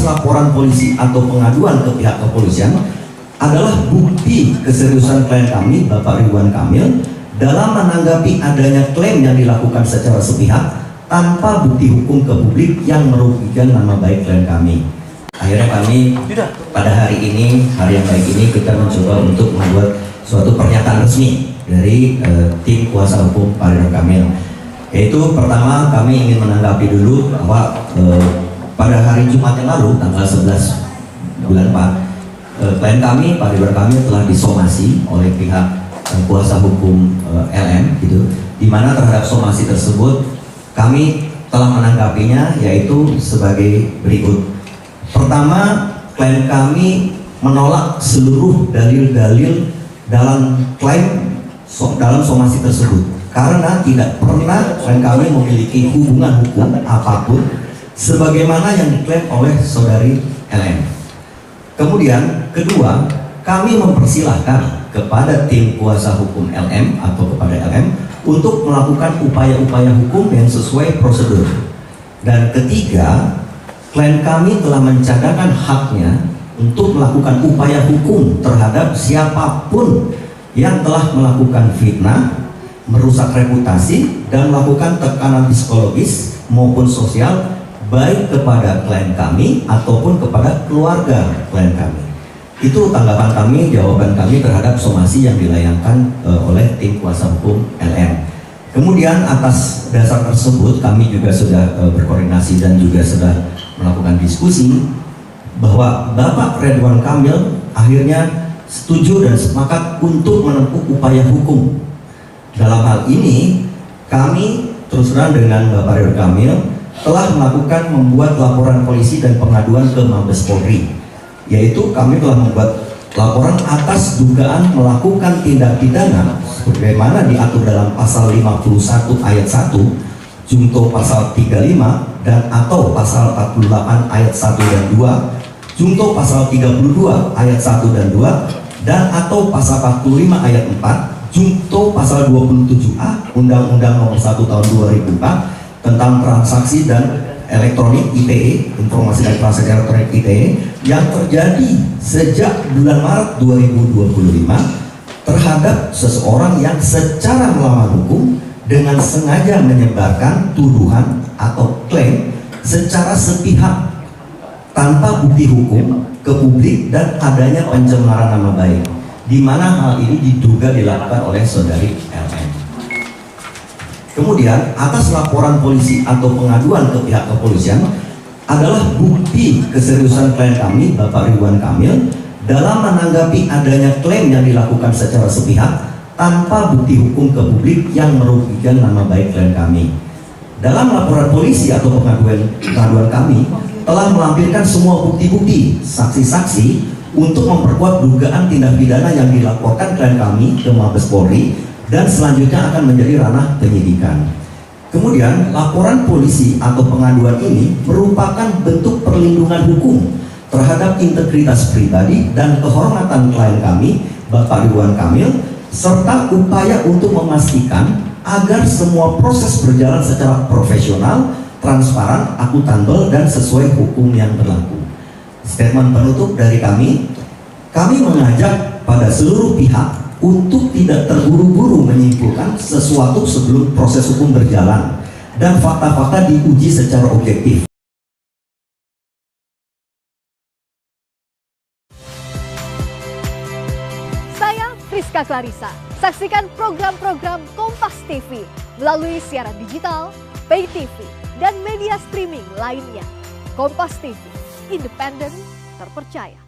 atas laporan polisi atau pengaduan ke pihak kepolisian adalah bukti keseriusan klien kami, Bapak Ridwan Kamil, dalam menanggapi adanya klaim yang dilakukan secara sepihak tanpa bukti hukum ke publik yang merugikan nama baik klien kami. Akhirnya kami pada hari ini, hari yang baik ini, kita mencoba untuk membuat suatu pernyataan resmi dari tim kuasa hukum Pak Ridwan Kamil. Yaitu pertama, kami ingin menanggapi dulu bahwa pada hari Jumat yang lalu, tanggal 11 bulan 4, klien kami, Pak Ridwan Kamil, telah disomasi oleh pihak kuasa hukum LM, gitu. Di mana terhadap somasi tersebut kami telah menanggapinya, yaitu sebagai berikut. Pertama, klien kami menolak seluruh dalil-dalil dalam klaim dalam somasi tersebut karena tidak pernah klien kami memiliki hubungan hukum apapun sebagaimana yang diklaim oleh saudari LM. Kemudian, kedua, kami mempersilahkan kepada tim kuasa hukum LM atau kepada LM untuk melakukan upaya-upaya hukum yang sesuai prosedur. Dan ketiga, klien kami telah mencadangkan haknya untuk melakukan upaya hukum terhadap siapapun yang telah melakukan fitnah, merusak reputasi, dan melakukan tekanan psikologis maupun sosial baik kepada klien kami ataupun kepada keluarga klien kami. Itu tanggapan kami, jawaban kami terhadap somasi yang dilayangkan oleh tim kuasa hukum LM. Kemudian atas dasar tersebut kami juga sudah berkoordinasi dan juga sudah melakukan diskusi bahwa Bapak Ridwan Kamil akhirnya setuju dan sepakat untuk menempuh upaya hukum. Dalam hal ini kami terus terang dengan Bapak Ridwan Kamil telah membuat laporan polisi dan pengaduan ke Mabes Polri, yaitu kami telah membuat laporan atas dugaan melakukan tindak pidana sebagaimana diatur dalam pasal 51 ayat 1, junto pasal 35 dan atau pasal 48 ayat 1 dan 2, junto pasal 32 ayat 1 dan 2, dan atau pasal 45 ayat 4, junto pasal 27A Undang-Undang Nomor 1 Tahun 2004 tentang transaksi dan elektronik ITE, informasi dan transaksi elektronik ITE, yang terjadi sejak bulan Maret 2025 terhadap seseorang yang secara melawan hukum dengan sengaja menyebarkan tuduhan atau klaim secara sepihak tanpa bukti hukum ke publik dan adanya pencemaran nama baik, di mana hal ini diduga dilakukan oleh saudari LM. Kemudian, atas laporan polisi atau pengaduan ke pihak kepolisian adalah bukti keseriusan klien kami, Bapak Ridwan Kamil, dalam menanggapi adanya klaim yang dilakukan secara sepihak tanpa bukti hukum ke publik yang merugikan nama baik klien kami. Dalam laporan polisi atau pengaduan kami telah melampirkan semua bukti-bukti, saksi-saksi untuk memperkuat dugaan tindak pidana yang dilaporkan klien kami ke Mabes Polri dan selanjutnya akan menjadi ranah penyidikan. Kemudian, laporan polisi atau pengaduan ini merupakan bentuk perlindungan hukum terhadap integritas pribadi dan kehormatan klien kami, Bapak Ridwan Kamil, serta upaya untuk memastikan agar semua proses berjalan secara profesional, transparan, akuntabel, dan sesuai hukum yang berlaku. Statement penutup dari kami mengajak pada seluruh pihak untuk tidak terburu-buru menyimpulkan sesuatu sebelum proses hukum berjalan dan fakta-fakta diuji secara objektif. Saya Friska Clarissa. Saksikan program-program Kompas TV melalui siaran digital, pay TV, dan media streaming lainnya. Kompas TV, independen, terpercaya.